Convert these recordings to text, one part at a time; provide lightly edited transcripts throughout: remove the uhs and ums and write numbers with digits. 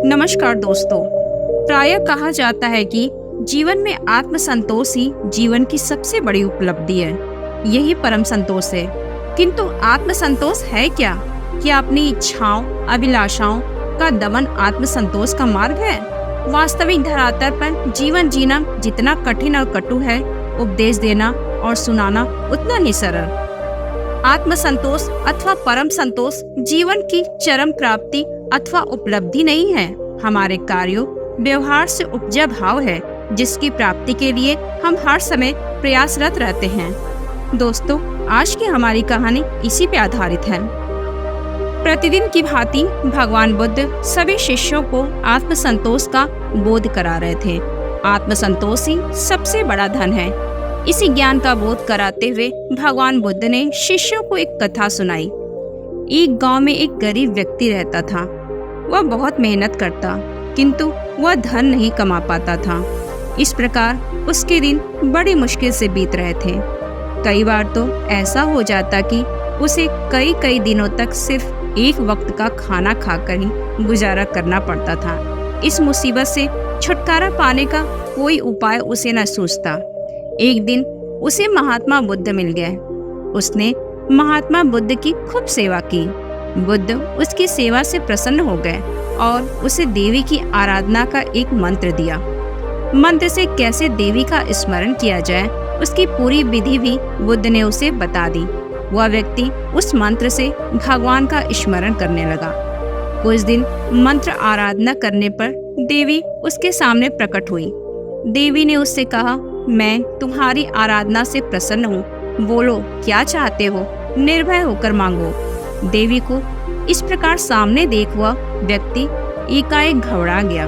नमस्कार दोस्तों। प्रायः कहा जाता है कि जीवन में आत्मसंतोष ही जीवन की सबसे बड़ी उपलब्धि है। यही परम संतोष है। किंतु आत्मसंतोष है क्या? क्या अपनी इच्छाओं, अभिलाषाओं का दमन आत्मसंतोष का मार्ग है? वास्तविक धरातल पर जीवन जीना जितना कठिन और कटु है, उपदेश देना और सुनाना उतना ही सरल। आत्मसंतोष अथवा परम संतोष जीवन की चरम प्राप्ति अथवा उपलब्धि नहीं है, हमारे कार्यों व्यवहार से उपजा भाव है, जिसकी प्राप्ति के लिए हम हर समय प्रयासरत रहते हैं। दोस्तों, आज की हमारी कहानी इसी पे आधारित है। प्रतिदिन की भांति भगवान बुद्ध सभी शिष्यों को आत्मसंतोष का बोध करा रहे थे। आत्मसंतोष ही सबसे बड़ा धन है। इसी ज्ञान का बोध कराते हुए भगवान बुद्ध ने शिष्यों को एक कथा सुनाई। एक गांव में एक गरीब व्यक्ति रहता था। वह बहुत मेहनत करता, किंतु वह धन नहीं कमा पाता था। इस प्रकार उसके दिन बड़ी मुश्किल से बीत रहे थे। कई बार तो ऐसा हो जाता कि उसे कई कई दिनों तक सिर्फ एक वक्त का खाना खाकर ही गुजारा करना पड़ता था। इस मुसीबत से छुटकारा पाने का कोई उपाय उसे न सूझता। एक दिन उसे महात्मा बुद्ध मिल गए। उसने महात्मा बुद्ध की खूब सेवा की। बुद्ध उसकी सेवा से प्रसन्न हो गए और उसे देवी की आराधना का एक मंत्र दिया। मंत्र से कैसे देवी का स्मरण किया जाए, उसकी पूरी विधि भी बुद्ध ने उसे बता दी। वह व्यक्ति उस मंत्र से भगवान का स्मरण करने लगा। कुछ दिन मंत्र आराधना करने पर देवी उसके सामने प्रकट हुई। देवी ने उससे कहा, मैं तुम्हारी आराधना से प्रसन्न हूँ। बोलो, क्या चाहते हो? निर्भय होकर मांगो। देवी को इस प्रकार सामने देख वह व्यक्ति एकाएक घबरा गया।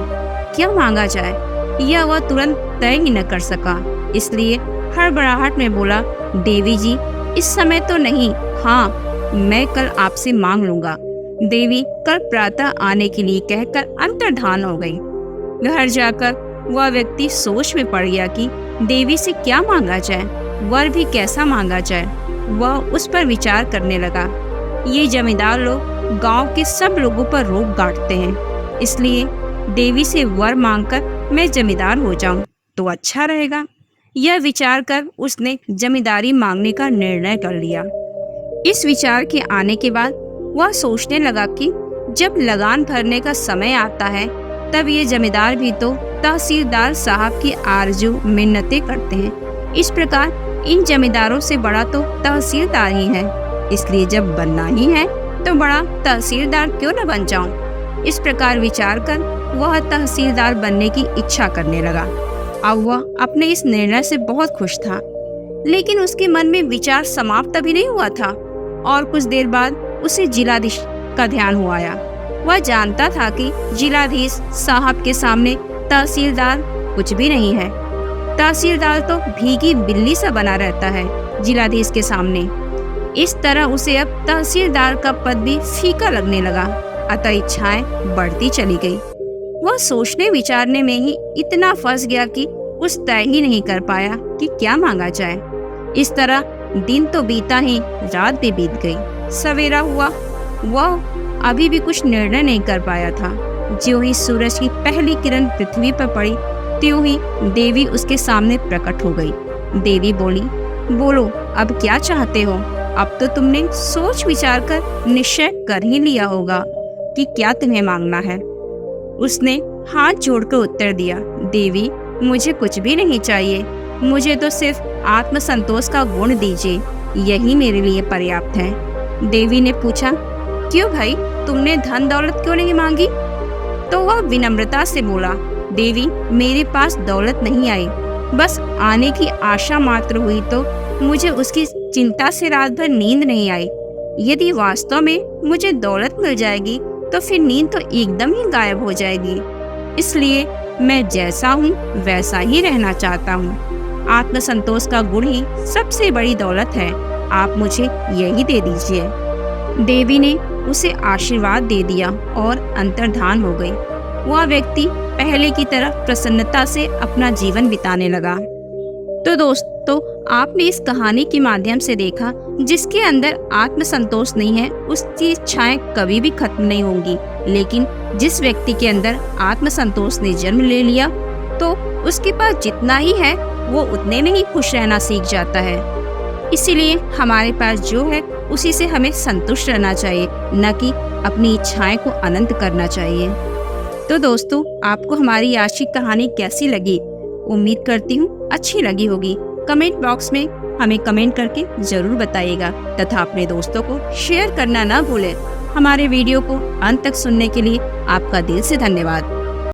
क्या मांगा जाए यह वह तुरंत तय ही न कर सका, इसलिए हड़बड़ाहट में बोला, देवी जी, इस समय तो नहीं, हाँ, मैं कल आपसे मांग लूंगा। देवी कल प्रातः आने के लिए कहकर अंतर्धान हो गई। घर जाकर वह व्यक्ति सोच में पड़ गया कि देवी से क्या मांगा जाए, वर भी कैसा मांगा जाए। वह उस पर विचार करने लगा। ये जमींदार लोग गांव के सब लोगों पर रोब गांठते हैं, इसलिए देवी से वर मांगकर मैं जमींदार हो जाऊं तो अच्छा रहेगा। यह विचार कर उसने जमींदारी मांगने का निर्णय कर लिया। इस विचार के आने के बाद वह सोचने लगा कि जब लगान भरने का समय आता है, तब ये जमींदार भी तो तहसीलदार साहब की आरजू मिन्नतें करते हैं। इस प्रकार इन जमींदारों से बड़ा तो तहसीलदार ही है, इसलिए जब बनना ही है तो बड़ा तहसीलदार क्यों न बन जाऊं। इस प्रकार विचार कर वह तहसीलदार बनने की इच्छा करने लगा। अब वह अपने इस निर्णय से बहुत खुश था, लेकिन उसके मन में विचार समाप्त अभी नहीं हुआ था और कुछ देर बाद उसे जिलाधीश का ध्यान हुआ आया। वह जानता था कि जिलाधीश साहब के सामने तहसीलदार कुछ भी नहीं है। तहसीलदार तो भीगी बिल्ली सा बना रहता है जिलाधीश के सामने। इस तरह उसे अब तहसीलदार का पद भी फीका लगने लगा। अतः इच्छाएं बढ़ती चली गई। वह सोचने विचारने में ही इतना फंस गया कि कुछ तय ही नहीं कर पाया कि क्या मांगा जाए। इस तरह दिन तो बीता ही रात भी बीत गई। सवेरा हुआ, वह अभी भी कुछ निर्णय नहीं कर पाया था। ज्यों ही सूरज की पहली किरण पृथ्वी पर पड़ी, त्यों ही देवी उसके सामने प्रकट हो गई। देवी बोली, बोलो, अब क्या चाहते हो? अब तो तुमने सोच विचार कर निश्चय कर ही लिया होगा कि क्या तुम्हें मांगना है। उसने हाथ जोड़कर उत्तर दिया, देवी, मुझे कुछ भी नहीं चाहिए। मुझे तो सिर्फ आत्मसंतोष का गुण दीजिए, यही मेरे लिए पर्याप्त है। देवी ने पूछा, क्यों भाई, तुमने धन दौलत क्यों नहीं मांगी? तो वह विनम्रता से बोला, देवी, मेरे पास दौलत नहीं आई, बस आने की आशा मात्र हुई, तो मुझे उसकी चिंता से रात भर नींद नहीं आई। यदि वास्तव में मुझे दौलत मिल जाएगी तो फिर नींद तो एकदम ही गायब हो जाएगी। इसलिए मैं जैसा हूँ वैसा ही रहना चाहता हूँ। आत्मसंतोष का गुण ही सबसे बड़ी दौलत है। आप मुझे यही दे दीजिए। देवी ने उसे आशीर्वाद दे दिया और अंतर्धान हो गई। वह व्यक्ति पहले की तरह प्रसन्नता से अपना जीवन बिताने लगा। तो दोस्तों, आपने इस कहानी के माध्यम से देखा, जिसके अंदर आत्मसंतोष नहीं है उसकी इच्छाएं कभी भी खत्म नहीं होंगी, लेकिन जिस व्यक्ति के अंदर आत्मसंतोष ने जन्म ले लिया तो उसके पास जितना ही है वो उतने में ही खुश रहना सीख जाता है। इसीलिए हमारे पास जो है उसी से हमें संतुष्ट रहना चाहिए, न कि अपनी इच्छाएं को अनंत करना चाहिए। तो दोस्तों, आपको हमारी आज की कहानी कैसी लगी? उम्मीद करती हूँ अच्छी लगी होगी। कमेंट बॉक्स में हमें कमेंट करके जरूर बताइएगा तथा अपने दोस्तों को शेयर करना ना भूलें। हमारे वीडियो को अंत तक सुनने के लिए आपका दिल से धन्यवाद।